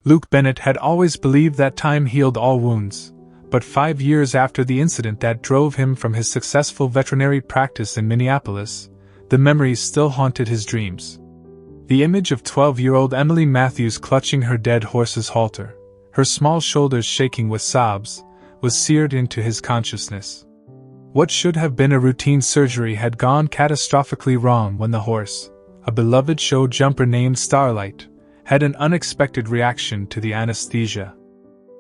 Luke Bennett had always believed that time healed all wounds, but 5 years after the incident that drove him from his successful veterinary practice in Minneapolis, the memories still haunted his dreams. The image of 12-year-old Emily Matthews clutching her dead horse's halter, her small shoulders shaking with sobs, was seared into his consciousness. What should have been a routine surgery had gone catastrophically wrong when the horse, a beloved show jumper named Starlight, had an unexpected reaction to the anesthesia.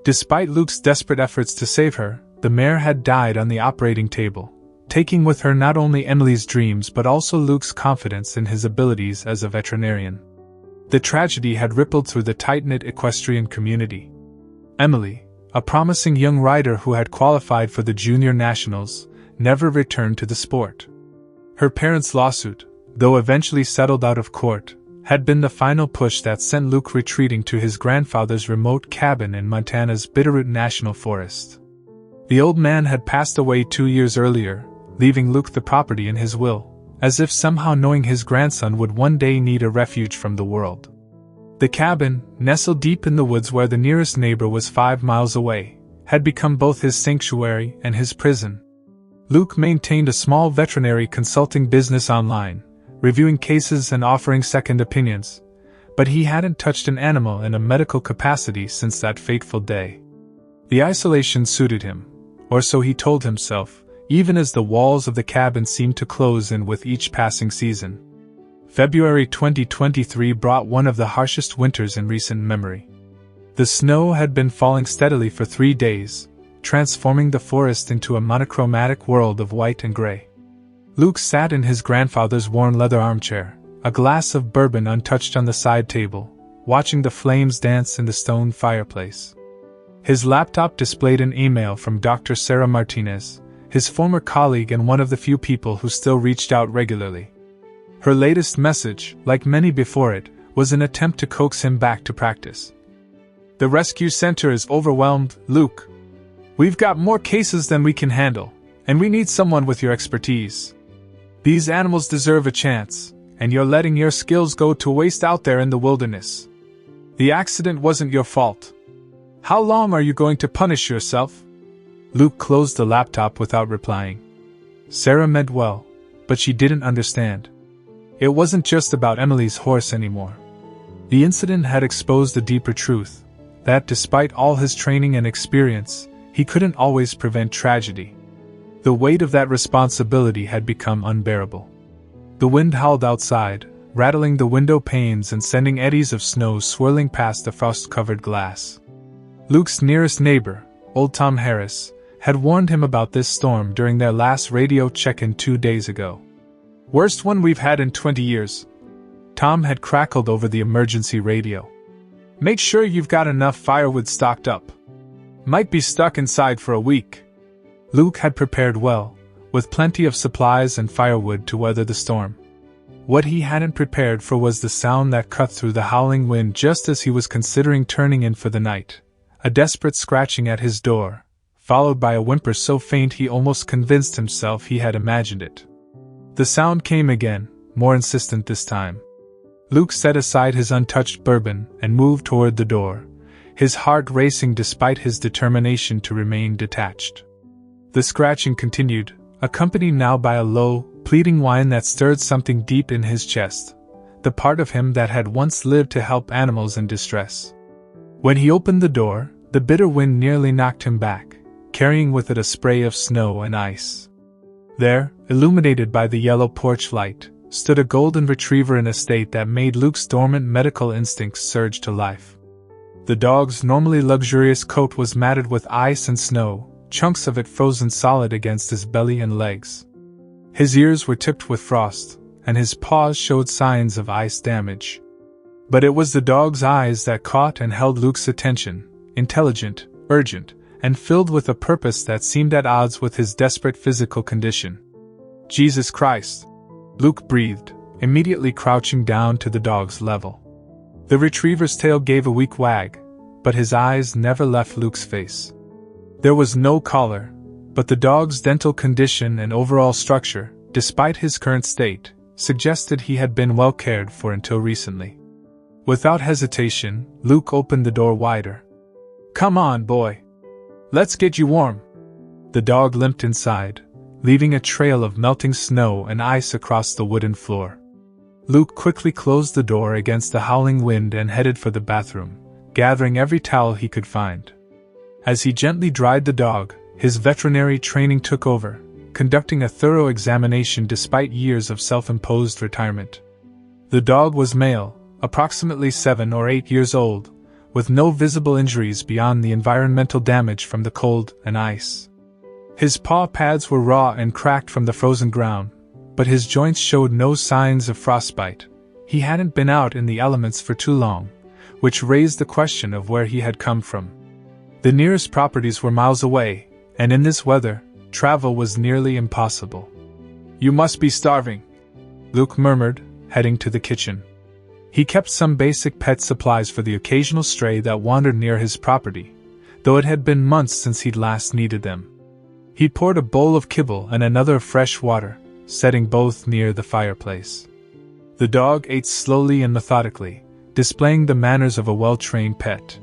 Despite Luke's desperate efforts to save her, the mare had died on the operating table, taking with her not only Emily's dreams but also Luke's confidence in his abilities as a veterinarian. The tragedy had rippled through the tight-knit equestrian community. Emily, a promising young rider who had qualified for the Junior Nationals, never returned to the sport. Her parents' lawsuit, though eventually settled out of court, had been the final push that sent Luke retreating to his grandfather's remote cabin in Montana's Bitterroot National Forest. The old man had passed away 2 years earlier, leaving Luke the property in his will, as if somehow knowing his grandson would one day need a refuge from the world. The cabin, nestled deep in the woods where the nearest neighbor was 5 miles away, had become both his sanctuary and his prison. Luke maintained a small veterinary consulting business online, reviewing cases and offering second opinions, but he hadn't touched an animal in a medical capacity since that fateful day. The isolation suited him, or so he told himself, even as the walls of the cabin seemed to close in with each passing season. February 2023 brought one of the harshest winters in recent memory. The snow had been falling steadily for 3 days, transforming the forest into a monochromatic world of white and gray. Luke sat in his grandfather's worn leather armchair, a glass of bourbon untouched on the side table, watching the flames dance in the stone fireplace. His laptop displayed an email from Dr. Sarah Martinez, his former colleague and one of the few people who still reached out regularly. Her latest message, like many before it, was an attempt to coax him back to practice. "The rescue center is overwhelmed, Luke. We've got more cases than we can handle, and we need someone with your expertise. These animals deserve a chance, and you're letting your skills go to waste out there in the wilderness. The accident wasn't your fault. How long are you going to punish yourself?" Luke closed the laptop without replying. Sarah meant well, but she didn't understand. It wasn't just about Emily's horse anymore. The incident had exposed a deeper truth, that despite all his training and experience, he couldn't always prevent tragedy. The weight of that responsibility had become unbearable. The wind howled outside, rattling the window panes and sending eddies of snow swirling past the frost-covered glass. Luke's nearest neighbor, old Tom Harris, had warned him about this storm during their last radio check-in 2 days ago. "Worst one we've had in 20 years. Tom had crackled over the emergency radio. "Make sure you've got enough firewood stocked up. Might be stuck inside for a week." Luke had prepared well, with plenty of supplies and firewood to weather the storm. What he hadn't prepared for was the sound that cut through the howling wind just as he was considering turning in for the night, a desperate scratching at his door, followed by a whimper so faint he almost convinced himself he had imagined it. The sound came again, more insistent this time. Luke set aside his untouched bourbon and moved toward the door, his heart racing despite his determination to remain detached. The scratching continued, accompanied now by a low, pleading whine that stirred something deep in his chest, the part of him that had once lived to help animals in distress. When he opened the door, the bitter wind nearly knocked him back, carrying with it a spray of snow and ice. There, illuminated by the yellow porch light, stood a golden retriever in a state that made Luke's dormant medical instincts surge to life. The dog's normally luxurious coat was matted with ice and snow, chunks of it frozen solid against his belly and legs. His ears were tipped with frost, and his paws showed signs of ice damage. But it was the dog's eyes that caught and held Luke's attention, intelligent, urgent, and filled with a purpose that seemed at odds with his desperate physical condition. "Jesus Christ!" Luke breathed, immediately crouching down to the dog's level. The retriever's tail gave a weak wag, but his eyes never left Luke's face. There was no collar, but the dog's dental condition and overall structure, despite his current state, suggested he had been well cared for until recently. Without hesitation, Luke opened the door wider. "Come on, boy. Let's get you warm." The dog limped inside, leaving a trail of melting snow and ice across the wooden floor. Luke quickly closed the door against the howling wind and headed for the bathroom, gathering every towel he could find. As he gently dried the dog, his veterinary training took over, conducting a thorough examination despite years of self-imposed retirement. The dog was male, approximately 7 or 8 years old, with no visible injuries beyond the environmental damage from the cold and ice. His paw pads were raw and cracked from the frozen ground, but his joints showed no signs of frostbite. He hadn't been out in the elements for too long, which raised the question of where he had come from. The nearest properties were miles away, and in this weather, travel was nearly impossible. "You must be starving," Luke murmured, heading to the kitchen. He kept some basic pet supplies for the occasional stray that wandered near his property, though it had been months since he'd last needed them. He poured a bowl of kibble and another of fresh water, setting both near the fireplace. The dog ate slowly and methodically, displaying the manners of a well-trained pet.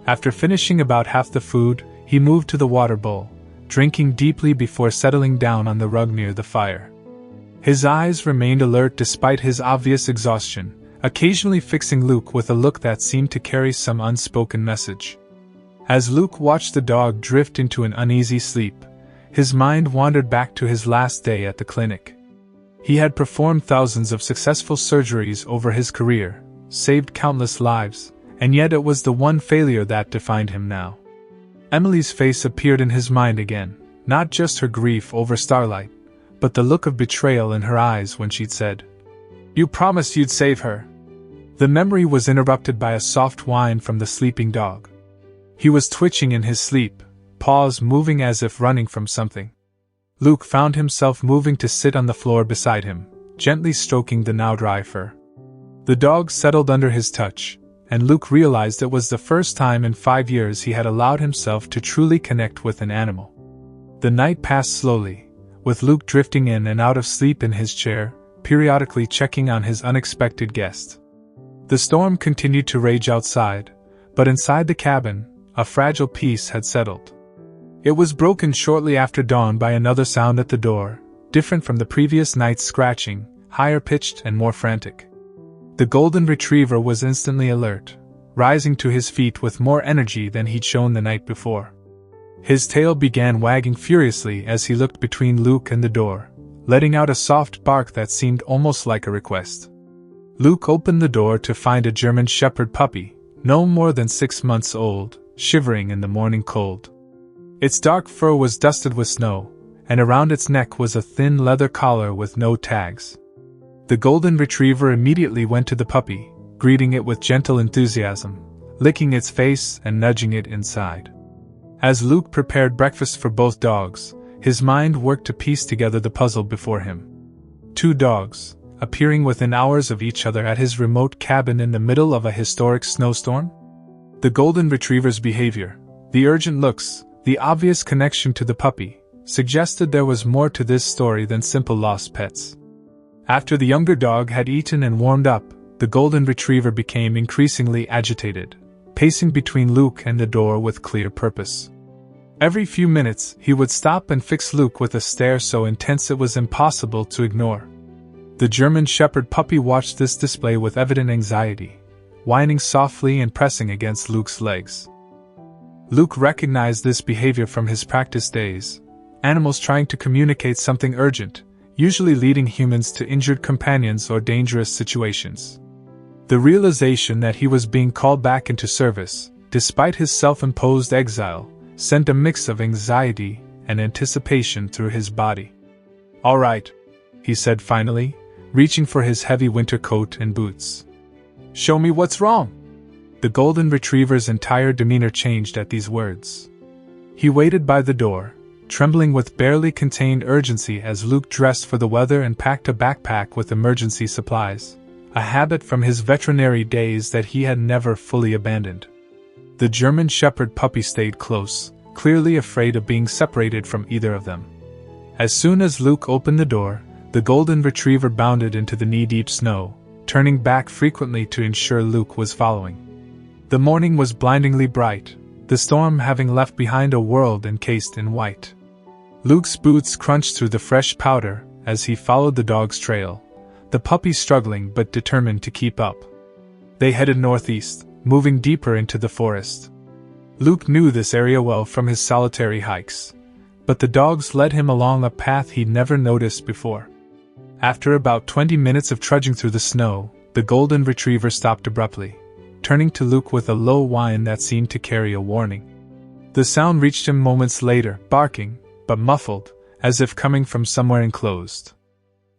After finishing about half the food, he moved to the water bowl, drinking deeply before settling down on the rug near the fire. His eyes remained alert despite his obvious exhaustion, occasionally fixing Luke with a look that seemed to carry some unspoken message. As Luke watched the dog drift into an uneasy sleep, his mind wandered back to his last day at the clinic. He had performed thousands of successful surgeries over his career, saved countless lives, and yet it was the one failure that defined him now. Emily's face appeared in his mind again, not just her grief over Starlight, but the look of betrayal in her eyes when she'd said, "You promised you'd save her." The memory was interrupted by a soft whine from the sleeping dog. He was twitching in his sleep, paws moving as if running from something. Luke found himself moving to sit on the floor beside him, gently stroking the now dry fur. The dog settled under his touch, and Luke realized it was the first time in 5 years he had allowed himself to truly connect with an animal. The night passed slowly, with Luke drifting in and out of sleep in his chair, periodically checking on his unexpected guest. The storm continued to rage outside, but inside the cabin, a fragile peace had settled. It was broken shortly after dawn by another sound at the door, different from the previous night's scratching, higher pitched and more frantic. The golden retriever was instantly alert, rising to his feet with more energy than he'd shown the night before. His tail began wagging furiously as he looked between Luke and the door, letting out a soft bark that seemed almost like a request. Luke opened the door to find a German Shepherd puppy, no more than 6 months old, shivering in the morning cold. Its dark fur was dusted with snow, and around its neck was a thin leather collar with no tags. The golden retriever immediately went to the puppy, greeting it with gentle enthusiasm, licking its face and nudging it inside. As Luke prepared breakfast for both dogs, his mind worked to piece together the puzzle before him. 2 dogs, appearing within hours of each other at his remote cabin in the middle of a historic snowstorm? The golden retriever's behavior, the urgent looks, the obvious connection to the puppy, suggested there was more to this story than simple lost pets. After the younger dog had eaten and warmed up, the golden retriever became increasingly agitated, pacing between Luke and the door with clear purpose. Every few minutes, he would stop and fix Luke with a stare so intense it was impossible to ignore. The German Shepherd puppy watched this display with evident anxiety, whining softly and pressing against Luke's legs. Luke recognized this behavior from his practice days, animals trying to communicate something urgent, usually leading humans to injured companions or dangerous situations. The realization that he was being called back into service, despite his self-imposed exile, sent a mix of anxiety and anticipation through his body. "All right," he said finally, reaching for his heavy winter coat and boots. "Show me what's wrong." The golden retriever's entire demeanor changed at these words. He waited by the door, trembling with barely contained urgency as Luke dressed for the weather and packed a backpack with emergency supplies, a habit from his veterinary days that he had never fully abandoned. The German Shepherd puppy stayed close, clearly afraid of being separated from either of them. As soon as Luke opened the door, the golden retriever bounded into the knee-deep snow, turning back frequently to ensure Luke was following. The morning was blindingly bright, the storm having left behind a world encased in white. Luke's boots crunched through the fresh powder as he followed the dog's trail, the puppy struggling but determined to keep up. They headed northeast, moving deeper into the forest. Luke knew this area well from his solitary hikes, but the dogs led him along a path he'd never noticed before. After about 20 minutes of trudging through the snow, the golden retriever stopped abruptly, turning to Luke with a low whine that seemed to carry a warning. The sound reached him moments later, barking, but muffled, as if coming from somewhere enclosed.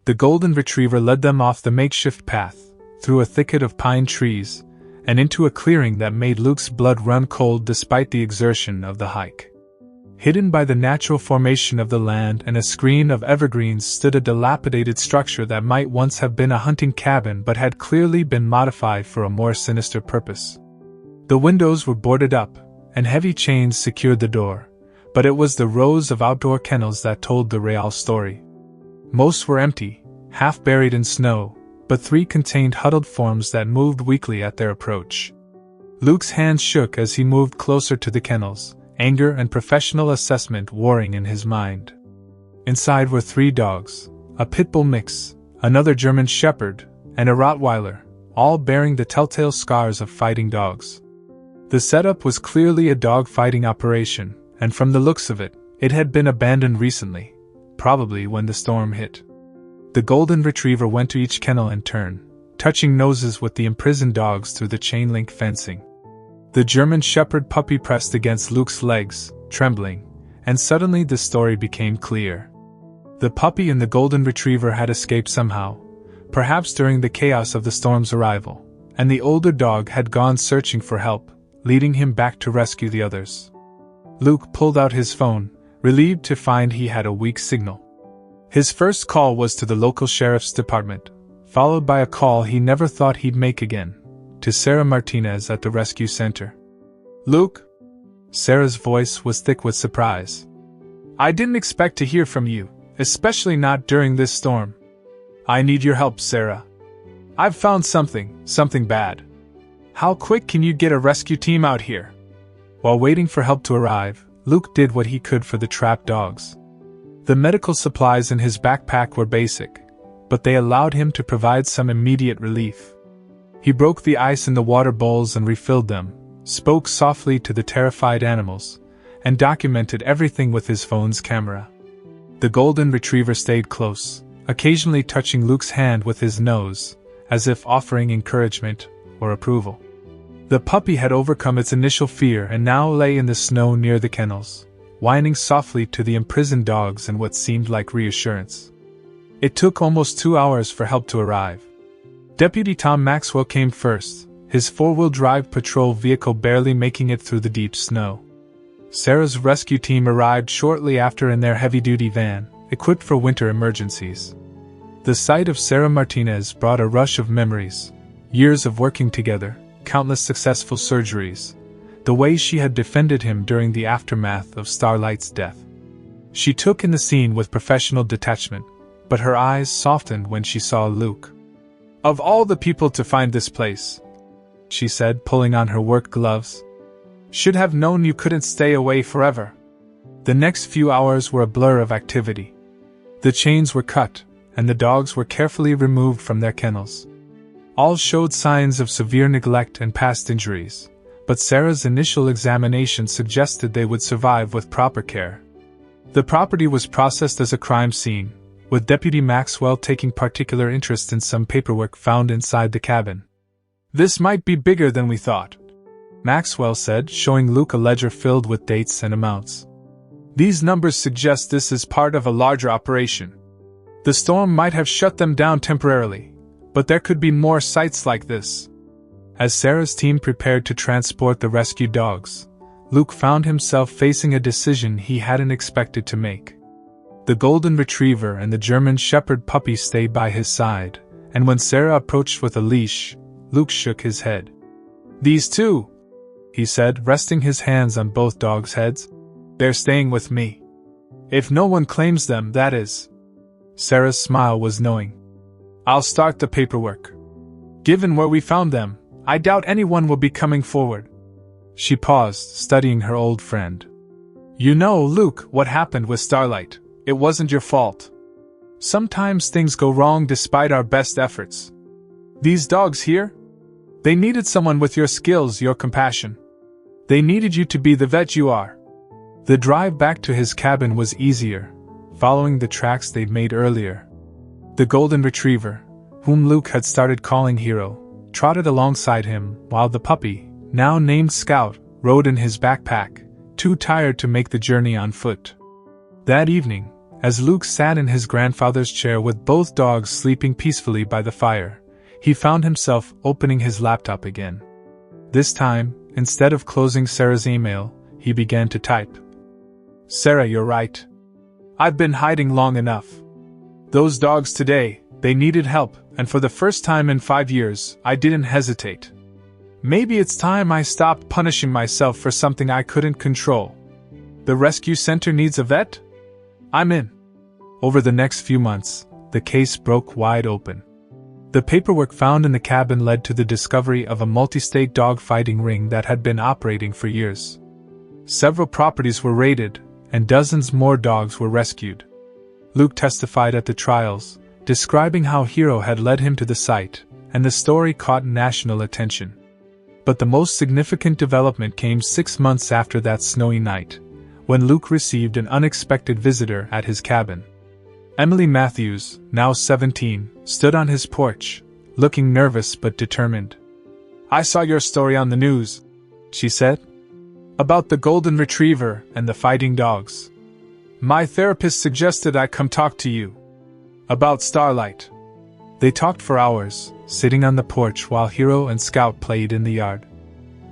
The golden retriever led them off the makeshift path, through a thicket of pine trees, and into a clearing that made Luke's blood run cold despite the exertion of the hike. Hidden by the natural formation of the land and a screen of evergreens stood a dilapidated structure that might once have been a hunting cabin but had clearly been modified for a more sinister purpose. The windows were boarded up, and heavy chains secured the door, but it was the rows of outdoor kennels that told the real story. Most were empty, half buried in snow, but 3 contained huddled forms that moved weakly at their approach. Luke's hands shook as he moved closer to the kennels, anger and professional assessment warring in his mind. Inside were 3 dogs, a pit bull mix, another German shepherd, and a Rottweiler, all bearing the telltale scars of fighting dogs. The setup was clearly a dog-fighting operation, and from the looks of it, it had been abandoned recently, probably when the storm hit. The golden retriever went to each kennel in turn, touching noses with the imprisoned dogs through the chain-link fencing. The German shepherd puppy pressed against Luke's legs, trembling, and suddenly the story became clear. The puppy and the golden retriever had escaped somehow, perhaps during the chaos of the storm's arrival, and the older dog had gone searching for help, leading him back to rescue the others. Luke pulled out his phone, relieved to find he had a weak signal. His first call was to the local sheriff's department, followed by a call he never thought he'd make again, to Sarah Martinez at the rescue center. "Luke?" Sarah's voice was thick with surprise. "I didn't expect to hear from you, especially not during this storm. I need your help, Sarah. I've found something bad. How quick can you get a rescue team out here?" While waiting for help to arrive, Luke did what he could for the trapped dogs. The medical supplies in his backpack were basic, but they allowed him to provide some immediate relief. He broke the ice in the water bowls and refilled them, spoke softly to the terrified animals, and documented everything with his phone's camera. The golden retriever stayed close, occasionally touching Luke's hand with his nose, as if offering encouragement or approval. The puppy had overcome its initial fear and now lay in the snow near the kennels, whining softly to the imprisoned dogs in what seemed like reassurance. It took almost 2 hours for help to arrive. Deputy Tom Maxwell came first, his 4-wheel drive patrol vehicle barely making it through the deep snow. Sarah's rescue team arrived shortly after in their heavy-duty van, equipped for winter emergencies. The sight of Sarah Martinez brought a rush of memories, years of working together, countless successful surgeries, the way she had defended him during the aftermath of Starlight's death. She took in the scene with professional detachment, but her eyes softened when she saw Luke. "Of all the people to find this place," she said, pulling on her work gloves. "Should have known you couldn't stay away forever." The next few hours were a blur of activity. The chains were cut, and the dogs were carefully removed from their kennels. All showed signs of severe neglect and past injuries, but Sarah's initial examination suggested they would survive with proper care. The property was processed as a crime scene, with Deputy Maxwell taking particular interest in some paperwork found inside the cabin. "This might be bigger than we thought," Maxwell said, showing Luke a ledger filled with dates and amounts. "These numbers suggest this is part of a larger operation. The storm might have shut them down temporarily, but there could be more sites like this." As Sarah's team prepared to transport the rescued dogs, Luke found himself facing a decision he hadn't expected to make. The golden retriever and the German shepherd puppy stayed by his side, and when Sarah approached with a leash, Luke shook his head. "These two," he said, resting his hands on both dogs' heads, "they're staying with me. If no one claims them, that is." Sarah's smile was knowing. "I'll start the paperwork." Given where we found them, I doubt anyone will be coming forward. She paused, studying her old friend. You know, Luke, what happened with Starlight. It wasn't your fault. Sometimes things go wrong despite our best efforts. These dogs here? They needed someone with your skills, your compassion. They needed you to be the vet you are. The drive back to his cabin was easier, following the tracks they'd made earlier. The golden retriever, whom Luke had started calling Hero, trotted alongside him while the puppy, now named Scout, rode in his backpack, too tired to make the journey on foot. That evening, as Luke sat in his grandfather's chair with both dogs sleeping peacefully by the fire, he found himself opening his laptop again. This time, instead of closing Sarah's email, he began to type. Sarah, you're right. I've been hiding long enough. Those dogs today, they needed help, and for the first time in 5 years, I didn't hesitate. Maybe it's time I stopped punishing myself for something I couldn't control. The rescue center needs a vet? I'm in. Over the next few months, the case broke wide open. The paperwork found in the cabin led to the discovery of a multi-state dog fighting ring that had been operating for years. Several properties were raided, and dozens more dogs were rescued. Luke testified at the trials, describing how Hero had led him to the site, and the story caught national attention. But the most significant development came 6 months after that snowy night, when Luke received an unexpected visitor at his cabin. Emily Matthews, now 17, stood on his porch, looking nervous but determined. I saw your story on the news, she said, about the golden retriever and the fighting dogs. My therapist suggested I come talk to you about Starlight. They talked for hours, sitting on the porch while Hero and Scout played in the yard.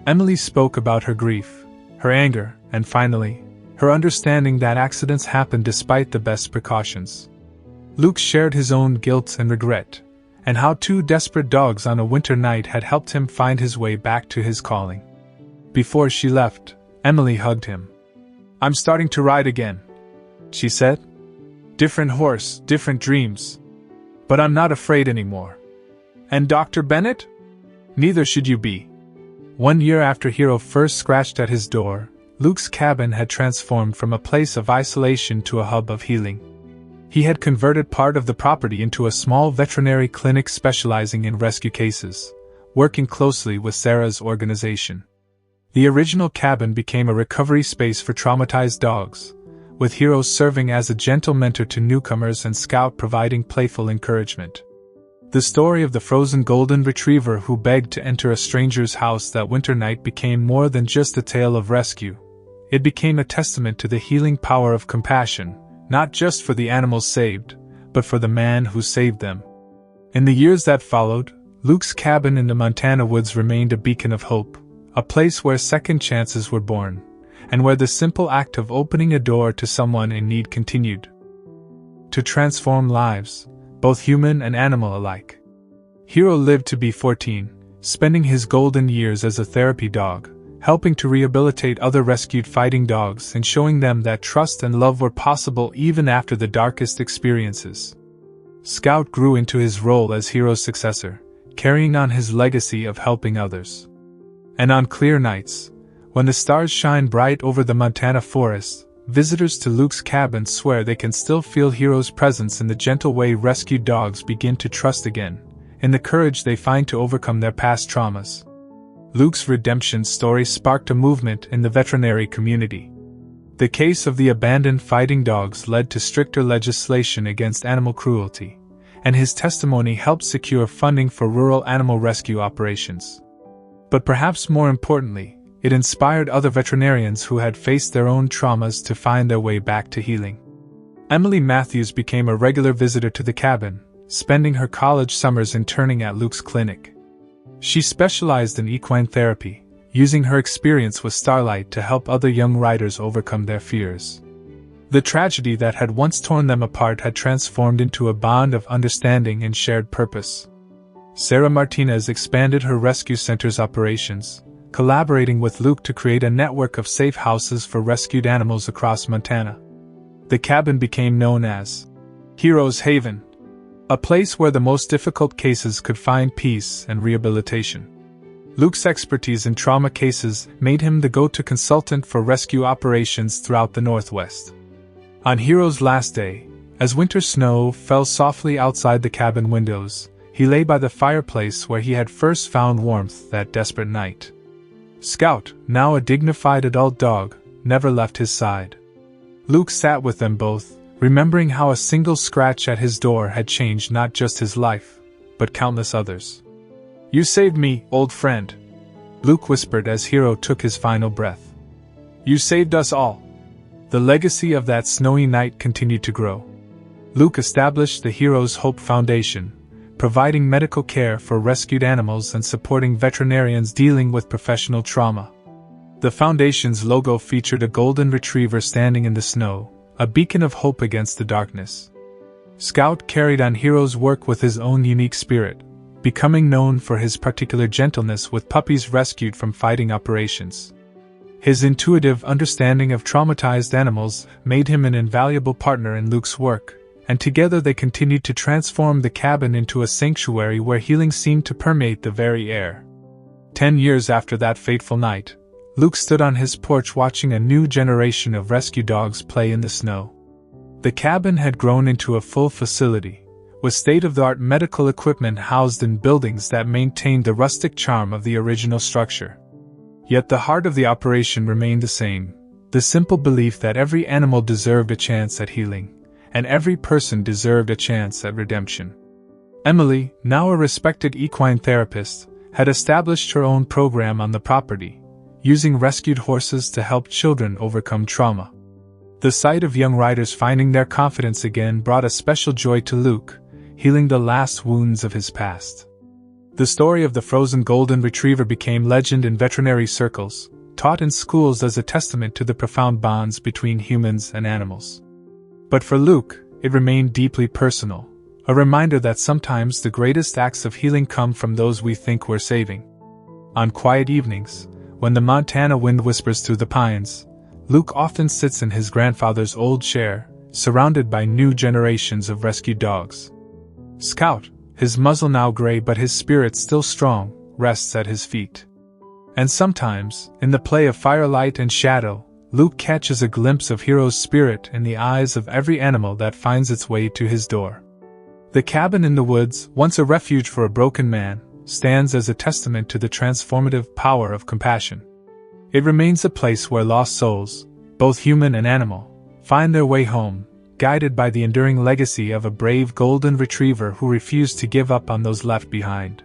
Emily spoke about her grief, her anger, and finally, her understanding that accidents happen despite the best precautions. Luke shared his own guilt and regret, and how 2 desperate dogs on a winter night had helped him find his way back to his calling. Before she left, Emily hugged him. I'm starting to ride again, she said. Different horse, different dreams. But I'm not afraid anymore. And Dr. Bennett? Neither should you be. 1 year after Hero first scratched at his door, Luke's cabin had transformed from a place of isolation to a hub of healing. He had converted part of the property into a small veterinary clinic specializing in rescue cases, working closely with Sarah's organization. The original cabin became a recovery space for traumatized dogs, with Hero serving as a gentle mentor to newcomers and Scout providing playful encouragement. The story of the frozen golden retriever who begged to enter a stranger's house that winter night became more than just a tale of rescue. It became a testament to the healing power of compassion, not just for the animals saved, but for the man who saved them. In the years that followed, Luke's cabin in the Montana woods remained a beacon of hope, a place where second chances were born, and where the simple act of opening a door to someone in need continued to transform lives, both human and animal alike. Hero lived to be 14, spending his golden years as a therapy dog, helping to rehabilitate other rescued fighting dogs and showing them that trust and love were possible even after the darkest experiences. Scout grew into his role as Hero's successor, carrying on his legacy of helping others. And on clear nights, when the stars shine bright over the Montana forest, visitors to Luke's cabin swear they can still feel Hero's presence in the gentle way rescued dogs begin to trust again, in the courage they find to overcome their past traumas. Luke's redemption story sparked a movement in the veterinary community. The case of the abandoned fighting dogs led to stricter legislation against animal cruelty, and his testimony helped secure funding for rural animal rescue operations. But perhaps more importantly, it inspired other veterinarians who had faced their own traumas to find their way back to healing. Emily Matthews became a regular visitor to the cabin, spending her college summers interning at Luke's clinic. She specialized in equine therapy, using her experience with Starlight to help other young riders overcome their fears. The tragedy that had once torn them apart had transformed into a bond of understanding and shared purpose. Sarah Martinez expanded her rescue center's operations, collaborating with Luke to create a network of safe houses for rescued animals across Montana. The cabin became known as Hero's Haven, A place where the most difficult cases could find peace and rehabilitation. Luke's expertise in trauma cases made him the go-to consultant for rescue operations throughout the Northwest. On Hero's last day, as winter snow fell softly outside the cabin windows, he lay by the fireplace where he had first found warmth that desperate night. Scout, now a dignified adult dog, never left his side. Luke sat with them both, remembering how a single scratch at his door had changed not just his life, but countless others. "You saved me, old friend," Luke whispered as Hero took his final breath. "You saved us all." The legacy of that snowy night continued to grow. Luke established the Heroes Hope Foundation, providing medical care for rescued animals and supporting veterinarians dealing with professional trauma. The foundation's logo featured a golden retriever standing in the snow, a beacon of hope against the darkness. Scout carried on Hero's work with his own unique spirit, becoming known for his particular gentleness with puppies rescued from fighting operations. His intuitive understanding of traumatized animals made him an invaluable partner in Luke's work, and together they continued to transform the cabin into a sanctuary where healing seemed to permeate the very air. 10 years after that fateful night, Luke stood on his porch watching a new generation of rescue dogs play in the snow. The cabin had grown into a full facility, with state-of-the-art medical equipment housed in buildings that maintained the rustic charm of the original structure. Yet the heart of the operation remained the same, the simple belief that every animal deserved a chance at healing, and every person deserved a chance at redemption. Emily, now a respected equine therapist, had established her own program on the property, using rescued horses to help children overcome trauma. The sight of young riders finding their confidence again brought a special joy to Luke, healing the last wounds of his past. The story of the frozen golden retriever became legend in veterinary circles, taught in schools as a testament to the profound bonds between humans and animals. But for Luke, it remained deeply personal, a reminder that sometimes the greatest acts of healing come from those we think we're saving. On quiet evenings, when the Montana wind whispers through the pines, Luke often sits in his grandfather's old chair, surrounded by new generations of rescued dogs. Scout, his muzzle now gray but his spirit still strong, rests at his feet. And sometimes, in the play of firelight and shadow, Luke catches a glimpse of Hero's spirit in the eyes of every animal that finds its way to his door. The cabin in the woods, once a refuge for a broken man, stands as a testament to the transformative power of compassion. It remains a place where lost souls, both human and animal, find their way home, guided by the enduring legacy of a brave golden retriever who refused to give up on those left behind.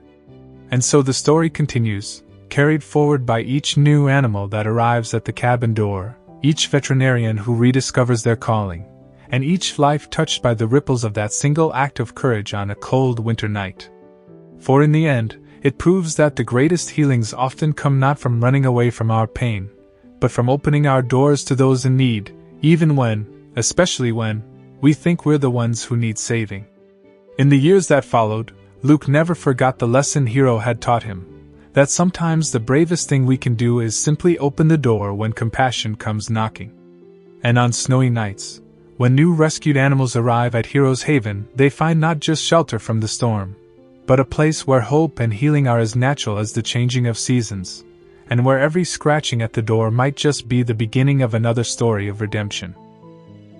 And so the story continues, carried forward by each new animal that arrives at the cabin door, each veterinarian who rediscovers their calling, and each life touched by the ripples of that single act of courage on a cold winter night. For in the end, it proves that the greatest healings often come not from running away from our pain, but from opening our doors to those in need, even when, especially when, we think we're the ones who need saving. In the years that followed, Luke never forgot the lesson Hero had taught him, that sometimes the bravest thing we can do is simply open the door when compassion comes knocking. And on snowy nights, when new rescued animals arrive at Hero's Haven, they find not just shelter from the storm, but a place where hope and healing are as natural as the changing of seasons, and where every scratching at the door might just be the beginning of another story of redemption.